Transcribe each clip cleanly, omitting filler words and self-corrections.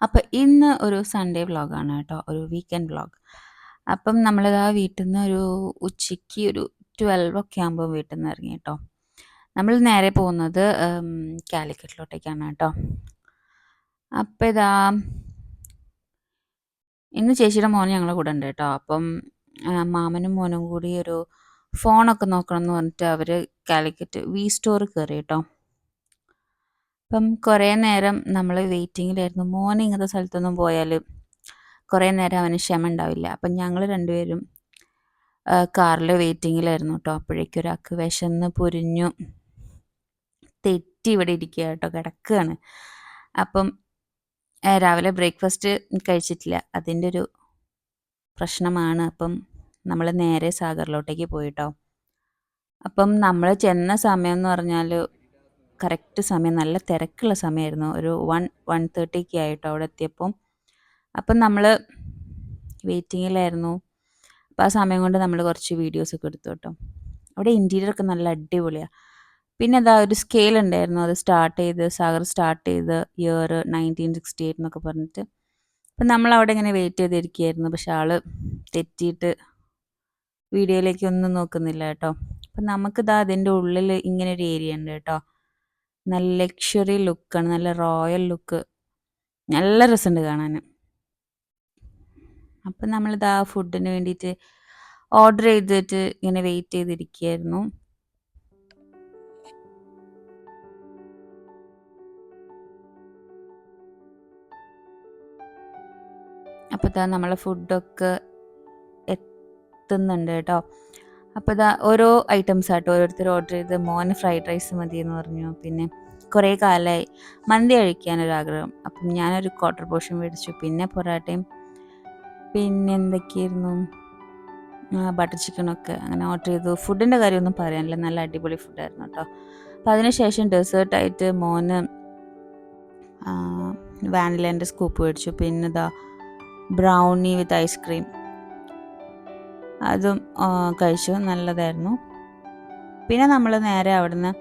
അപ്പം ഇന്ന് ഒരു സൺഡേ വ്ളോഗാണ് കേട്ടോ. ഒരു വീക്കെൻഡ് വ്ളോഗ്. അപ്പം നമ്മളിതാ വീട്ടിന്ന് ഒരു ഉച്ചയ്ക്ക് ഒരു 12 ഒക്കെ ആകുമ്പോൾ വീട്ടിൽ നിന്ന് ഇറങ്ങി കേട്ടോ. നമ്മൾ നേരെ പോകുന്നത് കാലിക്കറ്റിലോട്ടേക്കാണ് കേട്ടോ. അപ്പം ഇന്ന് ചേച്ചിയുടെ മോൻ ഞങ്ങളുടെ കൂടെ ഉണ്ട് കേട്ടോ. അപ്പം മാമനും മോനും കൂടി ഒരു ഫോണൊക്കെ നോക്കണം എന്ന് പറഞ്ഞിട്ട് അവർ കാലിക്കറ്റ് വി സ്റ്റോർ കയറി കേട്ടോ. അപ്പം കുറേ നേരം നമ്മൾ വെയിറ്റിങ്ങിലായിരുന്നു. മോൻ ഇങ്ങനത്തെ സ്ഥലത്തൊന്നും പോയാൽ കുറേ നേരം അവന് ക്ഷമ ഉണ്ടാവില്ല. അപ്പം ഞങ്ങൾ രണ്ടുപേരും കാറിൽ വെയിറ്റിങ്ങിലായിരുന്നു കേട്ടോ. അപ്പോഴേക്കും ഒരാൾക്ക് വിശന്ന് പൊരിഞ്ഞു തെറ്റി ഇവിടെ ഇരിക്കുക കേട്ടോ, കിടക്കുകയാണ്. അപ്പം രാവിലെ ബ്രേക്ക്ഫാസ്റ്റ് കഴിച്ചിട്ടില്ല, അതിൻ്റെ ഒരു പ്രശ്നമാണ്. അപ്പം നമ്മൾ നേരെ സാഗറിലോട്ടേക്ക് പോയിട്ടോ. അപ്പം നമ്മൾ ചെന്ന സമയം എന്ന് പറഞ്ഞാൽ കറക്റ്റ് സമയം, നല്ല തിരക്കുള്ള സമയമായിരുന്നു. ഒരു 1:30 ആയിട്ടോ അവിടെ എത്തിയപ്പം. അപ്പം നമ്മൾ വെയിറ്റിങ്ങിലായിരുന്നു. അപ്പോൾ ആ സമയം കൊണ്ട് നമ്മൾ കുറച്ച് വീഡിയോസൊക്കെ എടുത്തു കേട്ടോ. അവിടെ ഇൻറ്റീരിയറൊക്കെ നല്ല അടിപൊളിയാണ്. പിന്നെ ഒരു സ്കെയിൽ ഉണ്ടായിരുന്നു, അത് സാഗർ സ്റ്റാർട്ട് ചെയ്ത് ഇയർ 1968 എന്നൊക്കെ പറഞ്ഞിട്ട്. അപ്പം നമ്മളവിടെ ഇങ്ങനെ വെയിറ്റ് ചെയ്തിരിക്കുകയായിരുന്നു. പക്ഷെ ആൾ തെറ്റിയിട്ട് വീഡിയോയിലേക്കൊന്നും നോക്കുന്നില്ല കേട്ടോ. അപ്പം അതിൻ്റെ ഉള്ളിൽ ഇങ്ങനെ ഒരു ഏരിയ ഉണ്ട് കേട്ടോ. നല്ല ലക്ഷറി ലുക്കാണ്, നല്ല റോയൽ ലുക്ക്, നല്ല രസമുണ്ട് കാണാൻ. അപ്പം നമ്മളിതാ ഫുഡിന് വേണ്ടിയിട്ട് ഓർഡർ ചെയ്തിട്ട് ഇങ്ങനെ വെയിറ്റ് ചെയ്തിരിക്കുകയായിരുന്നു. അപ്പോൾ നമ്മളെ ഫുഡൊക്കെ എത്തുന്നുണ്ട് കേട്ടോ. അപ്പോൾ ഓരോ ഐറ്റംസ് ആട്ടോ ഓരോരുത്തർ ഓർഡർ ചെയ്ത്. മോന് ഫ്രൈഡ് റൈസ് മതി എന്ന് പറഞ്ഞു. പിന്നെ കുറേ കാലമായി മന്തി കഴിക്കാനൊരാഗ്രഹം. അപ്പം ഞാനൊരു ക്വാർട്ടർ പോർഷൻ മേടിച്ചു. പിന്നെ പൊറാട്ടയും പിന്നെ എന്തൊക്കെയായിരുന്നു, ബട്ടർ ചിക്കനൊക്കെ അങ്ങനെ ഓർഡർ ചെയ്തു. ഫുഡിൻ്റെ കാര്യമൊന്നും പറയാനില്ല, നല്ല അടിപൊളി ഫുഡായിരുന്നു കേട്ടോ. അപ്പോൾ അതിനുശേഷം ഡെസേർട്ടായിട്ട് മോന് വാനിലേൻ്റെ സ്കൂപ്പ് മേടിച്ചു. പിന്നെ ബ്രൗണി വിത്ത് ഐസ്ക്രീം, അതും കഴിച്ചു, നല്ലതായിരുന്നു. പിന്നെ നമ്മൾ നേരെ അവിടുന്ന്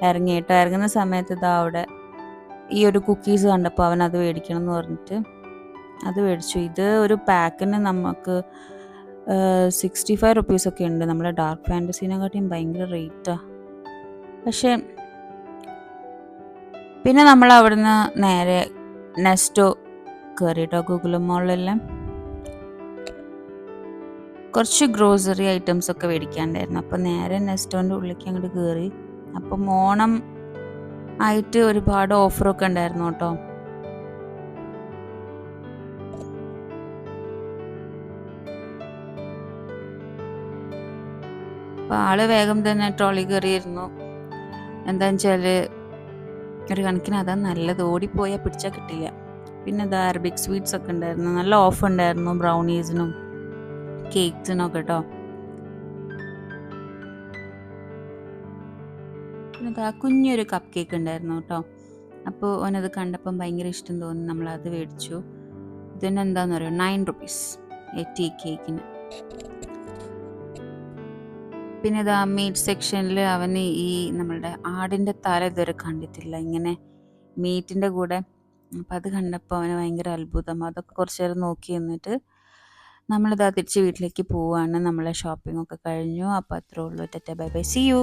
ഇറങ്ങിയിട്ട് ഇറങ്ങുന്ന സമയത്ത് അവിടെ ഈ ഒരു കുക്കീസ് കണ്ടപ്പോൾ അവൻ അത് മേടിക്കണം എന്ന് പറഞ്ഞിട്ട് അത് മേടിച്ചു. ഇത് ഒരു പാക്കിന് നമുക്ക് 65 റുപ്പീസൊക്കെ ഉണ്ട്. നമ്മളെ ഡാർക്ക് ഫാൻറ്റസീനെക്കാട്ടിയും ഭയങ്കര റേറ്റാണ്. പക്ഷേ പിന്നെ നമ്മൾ അവിടുന്ന് നേരെ നെസ്റ്റോ കയറിയിട്ടോ. ഗൂഗിൾ മോളിലെല്ലാം കുറച്ച് ഗ്രോസറി ഐറ്റംസ് ഒക്കെ മേടിക്കാണ്ടായിരുന്നു. അപ്പം നേരെ നെസ്റ്റോൻ്റെ ഉള്ളിലേക്ക് അങ്ങോട്ട് കയറി. അപ്പം ഓണം ആയിട്ട് ഒരുപാട് ഓഫറൊക്കെ ഉണ്ടായിരുന്നു കേട്ടോ. അപ്പം ആള് വേഗം തന്നെ ട്രോളി കയറിയിരുന്നു. എന്താണെന്ന് വെച്ചാൽ ഒരു കണക്കിന് അതാ നല്ലത്, ഓടിപ്പോയാൽ പിടിച്ചാൽ കിട്ടില്ല. പിന്നെ അറബിക് സ്വീറ്റ്സ് ഒക്കെ ഉണ്ടായിരുന്നു, നല്ല ഓഫ് ഉണ്ടായിരുന്നു ബ്രൗണീസിനും കേക്ക്സിനൊക്കെ കേട്ടോ. പിന്നെ കുഞ്ഞൊരു കപ്പ് കേക്ക് ഉണ്ടായിരുന്നു കേട്ടോ. അപ്പോൾ ഓനത് കണ്ടപ്പം ഭയങ്കര ഇഷ്ടം തോന്നി, നമ്മളത് മേടിച്ചു. ഇതിന് എന്താണെന്ന് പറയുക, 9 റുപ്പീസ് ടീ കേക്കിന്. പിന്നെ മീറ്റ് സെക്ഷനിൽ അവന് ഈ നമ്മളുടെ ആടിൻ്റെ തല ഇതുവരെ കണ്ടിട്ടില്ല, ഇങ്ങനെ മീറ്റിൻ്റെ കൂടെ. അപ്പം അത് കണ്ടപ്പോൾ അവന് ഭയങ്കര അത്ഭുതം. അതൊക്കെ കുറച്ച് നേരം നോക്കി നിന്നിട്ട് നമ്മളിതാ തിരിച്ച് വീട്ടിലേക്ക് പോവുകയാണ്. നമ്മളെ ഷോപ്പിംഗ് ഒക്കെ കഴിഞ്ഞു. അപ്പോൾ അത്രേ ഉള്ളൂ. Tata bye bye, see U.